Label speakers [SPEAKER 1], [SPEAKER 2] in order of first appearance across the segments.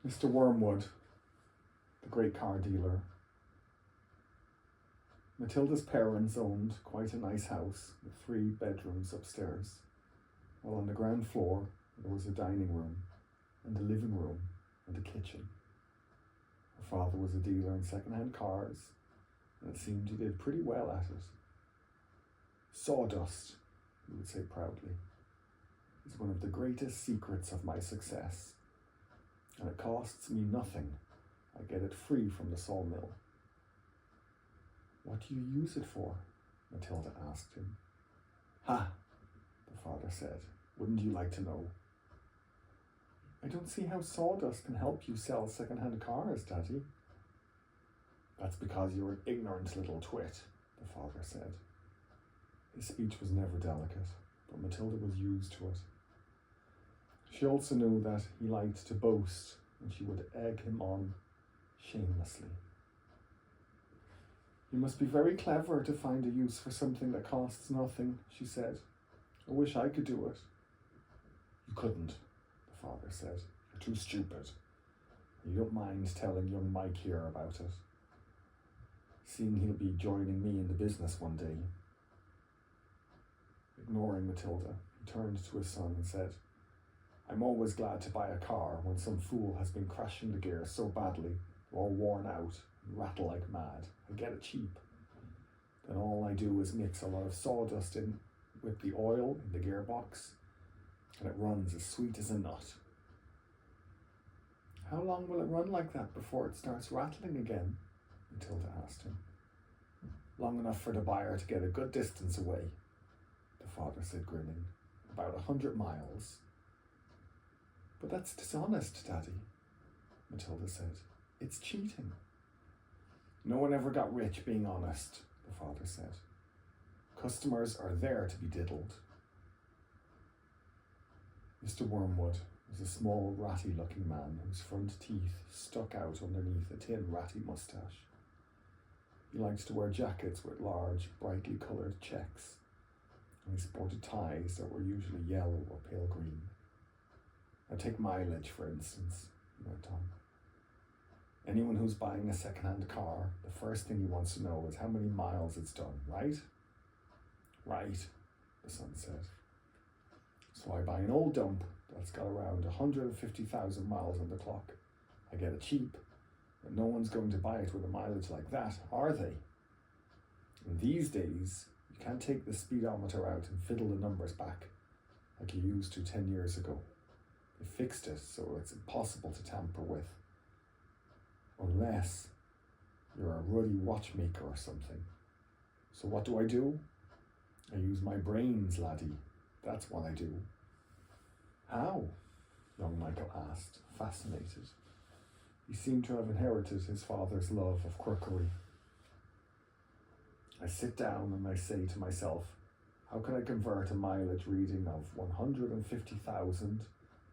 [SPEAKER 1] Mr. Wormwood, the great car dealer. Matilda's parents owned quite a nice house with 3 bedrooms upstairs, while on the ground floor there was a dining room and a living room and a kitchen. Her father was a dealer in second-hand cars, and it seemed he did pretty well at it. Sawdust, he would say proudly, is one of the greatest secrets of my success, and it costs me nothing. I get it free from the sawmill. What do you use it for? Matilda asked him. Ha, the father said. Wouldn't you like to know? I don't see how sawdust can help you sell second-hand cars, Daddy. That's because you're an ignorant little twit, the father said. His speech was never delicate, but Matilda was used to it. She also knew that he liked to boast, and she would egg him on shamelessly. You must be very clever to find a use for something that costs nothing, she said. I wish I could do it. You couldn't, the father said. You're too stupid. You don't mind telling young Mike here about it, seeing he'll be joining me in the business one day. Ignoring Matilda, he turned to his son and said, I'm always glad to buy a car when some fool has been crashing the gears so badly, they're all worn out and rattle like mad. I get it cheap. Then all I do is mix a lot of sawdust in with the oil in the gearbox, and it runs as sweet as a nut. How long will it run like that before it starts rattling again? Matilda asked him. Long enough for the buyer to get a good distance away, the father said, grinning. About 100 miles. But that's dishonest, Daddy, Matilda said. It's cheating. No one ever got rich being honest, the father said. Customers are there to be diddled. Mr. Wormwood was a small, ratty-looking man whose front teeth stuck out underneath a thin, ratty moustache. He liked to wear jackets with large, brightly coloured checks, and he sported ties that were usually yellow or pale green. Now take mileage, for instance, he went on. Anyone who's buying a second-hand car, the first thing he wants to know is how many miles it's done, right? Right, the son said. So I buy an old dump that's got around 150,000 miles on the clock. I get it cheap, but no one's going to buy it with a mileage like that, are they? And these days, you can't take the speedometer out and fiddle the numbers back like you used to 10 years ago. They fixed it so it's impossible to tamper with. Unless you're a ruddy watchmaker or something. So what do? I use my brains, laddie. That's what I do. How? Young Michael asked, fascinated. He seemed to have inherited his father's love of quirkery. I sit down and I say to myself, how can I convert a mileage reading of 150,000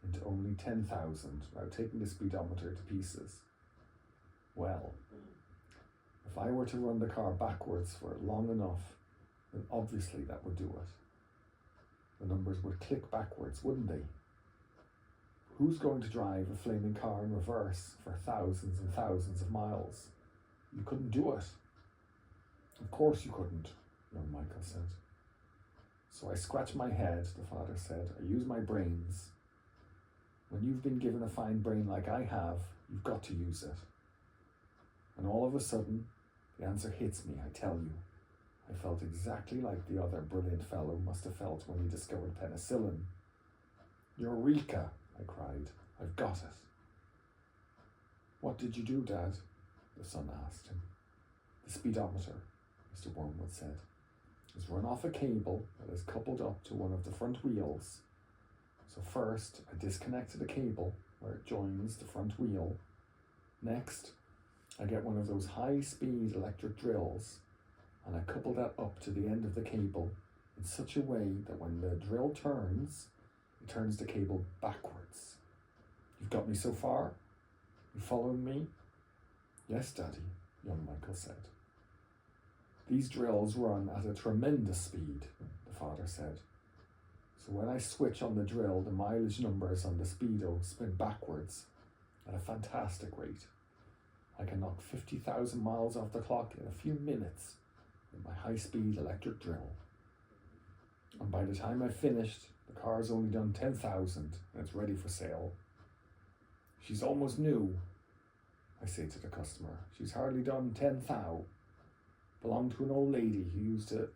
[SPEAKER 1] into only 10,000 without taking the speedometer to pieces? Well, if I were to run the car backwards for long enough, then obviously that would do it. The numbers would click backwards, wouldn't they? Who's going to drive a flaming car in reverse for thousands and thousands of miles? You couldn't do it. Of course you couldn't, young Michael said. So I scratch my head, the father said. I use my brains. When you've been given a fine brain like I have, you've got to use it. And all of a sudden, the answer hits me, I tell you. I felt exactly like the other brilliant fellow must have felt when he discovered penicillin. Eureka, I cried. I've got it. What did you do, Dad? The son asked him. The speedometer, Mr. Wormwood said, is run off a cable that is coupled up to one of the front wheels. So first, I disconnected the cable where it joins the front wheel. Next, I get one of those high-speed electric drills and I couple that up to the end of the cable in such a way that when the drill turns, it turns the cable backwards. You've got me so far? You following me? Yes, Daddy, young Michael said. These drills run at a tremendous speed, the father said. So when I switch on the drill, the mileage numbers on the speedo spin backwards, at a fantastic rate. I can knock 50,000 miles off the clock in a few minutes with my high-speed electric drill. And by the time I've finished, the car's only done 10,000 and it's ready for sale. She's almost new, I say to the customer. She's hardly done 10,000. Belonged to an old lady who used it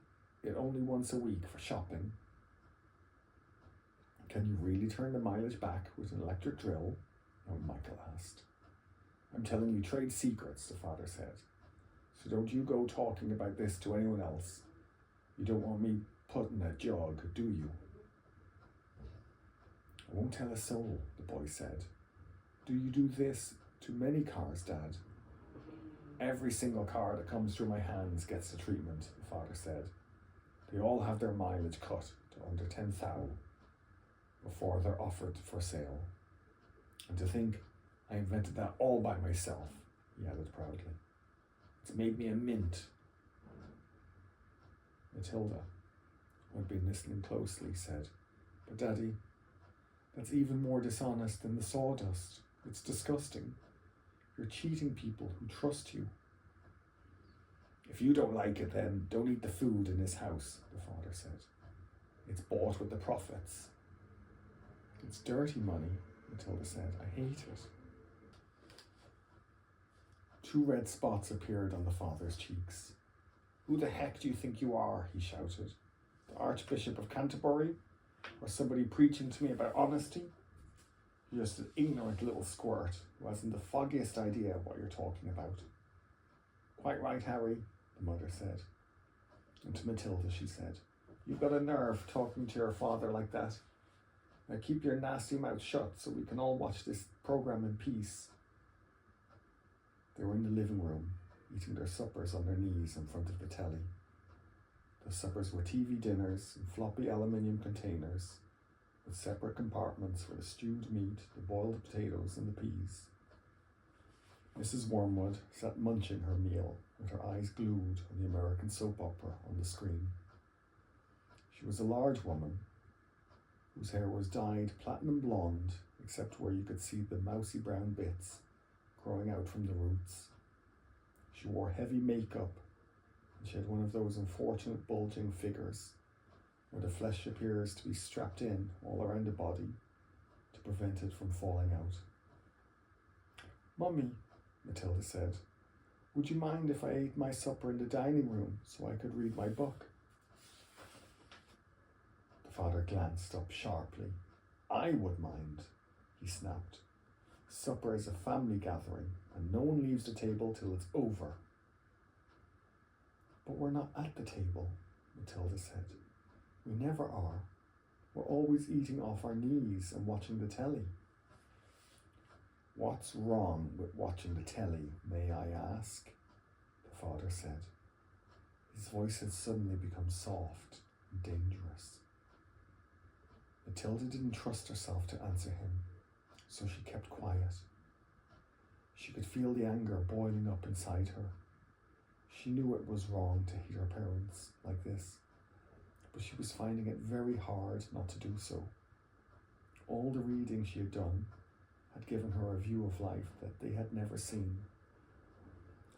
[SPEAKER 1] only once a week for shopping. Can you really turn the mileage back with an electric drill? Michael asked. I'm telling you trade secrets, the father said. So don't you go talking about this to anyone else. You don't want me putting a jog, do you? I won't tell a soul, the boy said. Do you do this to many cars, Dad? Every single car that comes through my hands gets the treatment, the father said. They all have their mileage cut to under 10,000 before they're offered for sale. And to think I invented that all by myself, he added proudly. It's made me a mint. Matilda, who had been listening closely, said, But Daddy, that's even more dishonest than the sawdust. It's disgusting. You're cheating people who trust you. If you don't like it, then don't eat the food in this house, the father said. It's bought with the profits. It's dirty money, Matilda said. I hate it. 2 red spots appeared on the father's cheeks. Who the heck do you think you are? He shouted. The Archbishop of Canterbury? Or somebody preaching to me about honesty? You're just an ignorant little squirt who hasn't the foggiest idea what you're talking about. Quite right, Harry, the mother said. And to Matilda she said, You've got a nerve talking to your father like that. Now keep your nasty mouth shut so we can all watch this program in peace. They were in the living room, eating their suppers on their knees in front of the telly. The suppers were TV dinners in floppy aluminium containers, with separate compartments for the stewed meat, the boiled potatoes, and the peas. Mrs. Wormwood sat munching her meal, with her eyes glued on the American soap opera on the screen. She was a large woman, whose hair was dyed platinum blonde, except where you could see the mousy brown bits growing out from the roots. She wore heavy makeup, and she had one of those unfortunate bulging figures where the flesh appears to be strapped in all around the body to prevent it from falling out. Mummy, Matilda said, would you mind if I ate my supper in the dining room so I could read my book? The father glanced up sharply. I would mind, he snapped. Supper is a family gathering, and no one leaves the table till it's over. But we're not at the table, Matilda said. We never are. We're always eating off our knees and watching the telly. What's wrong with watching the telly, may I ask? The father said. His voice had suddenly become soft and dangerous. Matilda didn't trust herself to answer him, so she kept quiet. She could feel the anger boiling up inside her. She knew it was wrong to hate her parents like this, but she was finding it very hard not to do so. All the reading she had done had given her a view of life that they had never seen.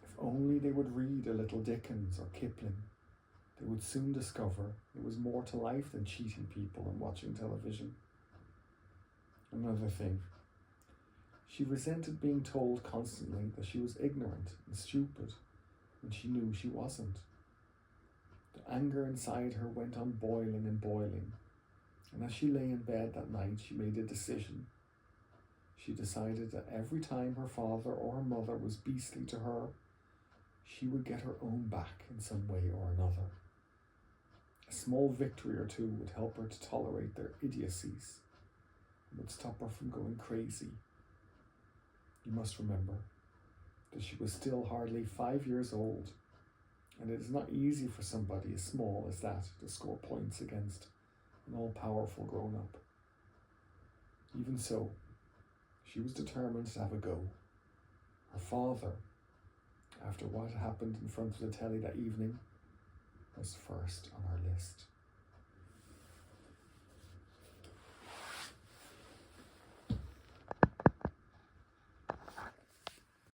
[SPEAKER 1] If only they would read a little Dickens or Kipling, they would soon discover there was more to life than cheating people and watching television. Another thing, she resented being told constantly that she was ignorant and stupid when she knew she wasn't. The anger inside her went on boiling and boiling, and as she lay in bed that night, she made a decision. She decided that every time her father or her mother was beastly to her, she would get her own back in some way or another. A small victory or two would help her to tolerate their idiocies and would stop her from going crazy. You must remember that she was still hardly 5 years old, and it is not easy for somebody as small as that to score points against an all-powerful grown-up. Even so, she was determined to have a go. Her father, after what had happened in front of the telly that evening, was first on her list.